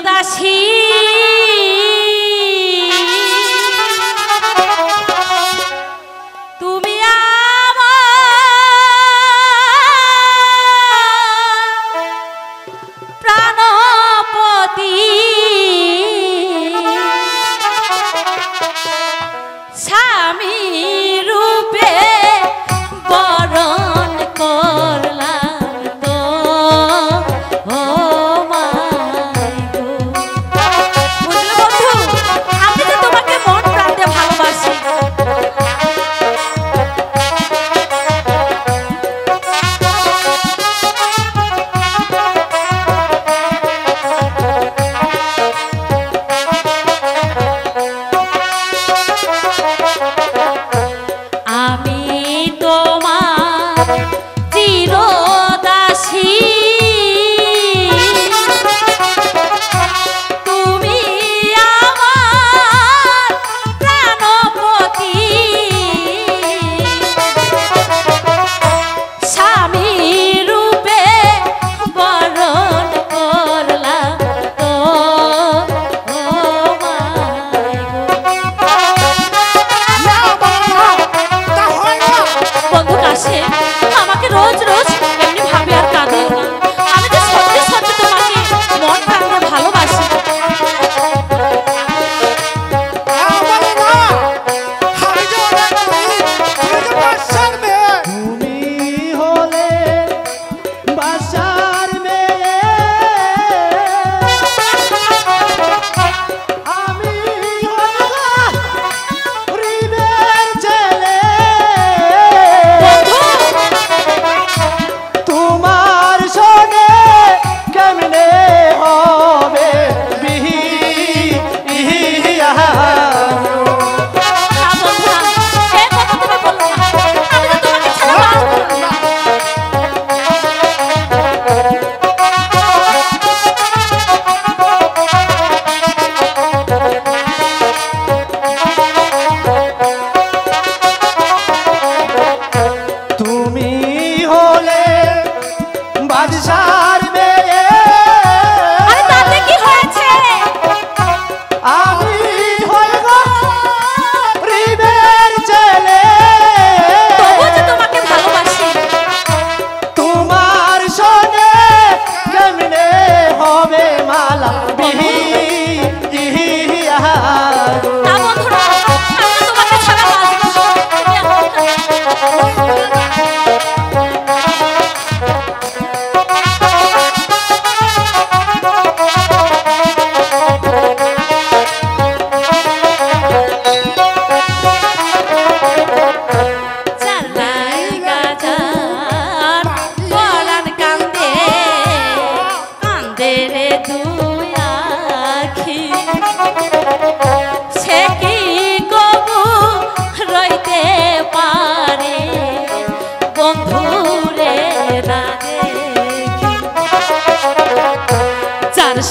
চিরদাসী তুমি আমার প্রাণপতি স্বামী রূপে বরণ করলাম তো ও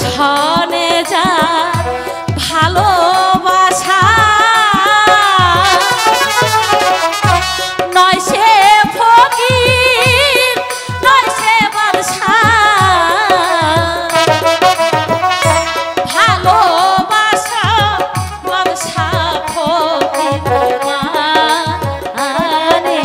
সনে যা ভালোবাসা নয় সে ফকির নয় সে বাদশা ভালোবাসা বাদশা ফকির মানে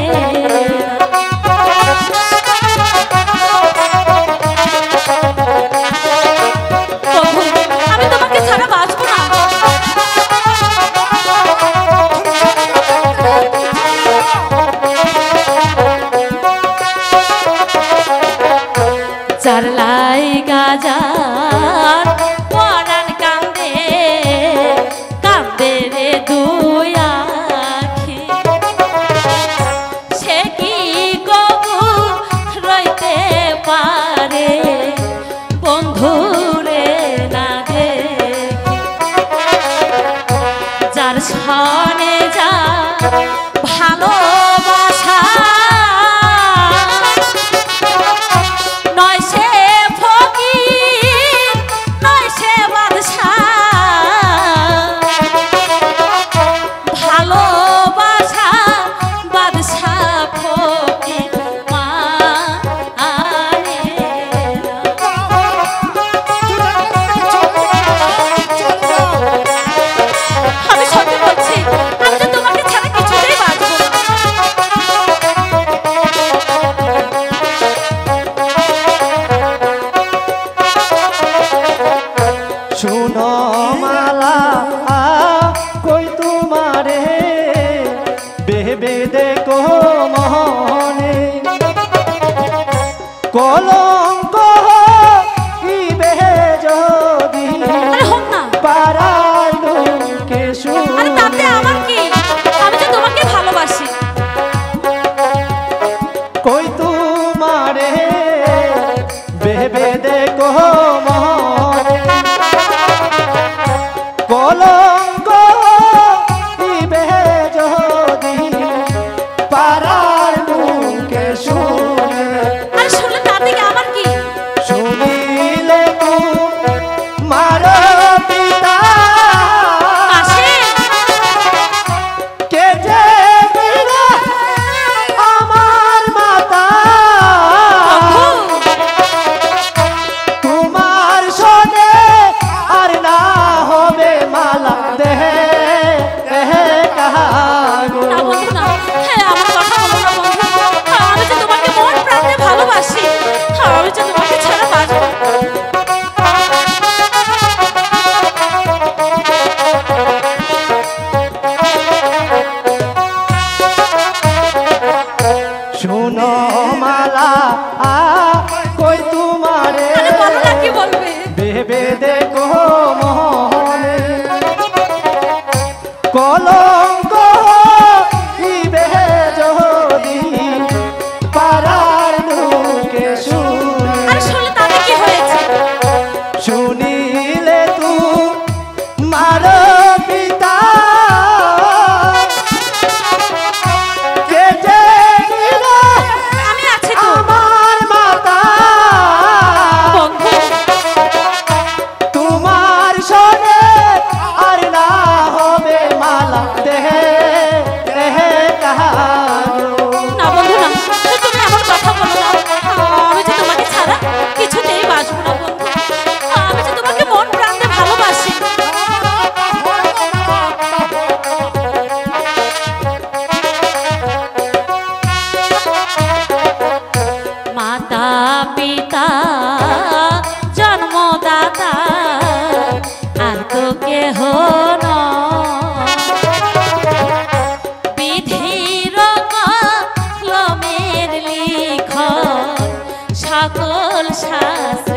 চারলাই গাজার পরাণ কান্দে কান্দে রে দুই আখি সে কি কবু রইতে পারে বন্ধুরে না দেখি যার সনে যা ভালোবাসা নয় সে ফকির কলঙ্ক হইবে যদি আরে হোক না পাড়ার লোকে শুনে। আরে তাতে আমার কি, আমি তো তোমাকে ভালোবাসি। কই তোমারে ভেবে দেখো মনে কলঙ্ক হইবে যদি পাড়ার লোকে শুনে। আরে শুনলে তাতে কি আমার কি? শুনিলে তোমার পিতা আসে কে যে দিলে আমার মাতা তোমার শোনে আর না হবে মালা দেহে দেহে কাহাগো। না বন্ধু না, হ্যাঁ আমার কথা বলো না বন্ধু, আমি যে তোমাকে মন প্রাণে ভালোবাসি, আমি যে তোমাকে ছাড়া বাঁচবো না। শুনো মালা কই তোমারে আরে বলো না, কি বলবে? ভেবে দেখো মনে কলঙ্ক হইবে যদি পাড়ার লোকে শুনে। আরে শুনলে তাতে কি হয়েছে? শুনিলে তোমার পিতা কে যে দিলে আমি আছি তো আমার মাতা বন্ধু। তোমার শোনে আর না হবে মালা দেহে দেহে কাহাগো। না বন্ধু না, তুমি এমন কথা বলো না, আমি যে তোমাকে ছাড়া কিছুতেই বাঁচবো না বন্ধু, আমি যে তোমাকে মন প্রাণে ভালোবাসি। মাতা পিতা জন্মদাতা আর তো কেহ নয়, বিধির কলমের লিখন সকল শাস্তি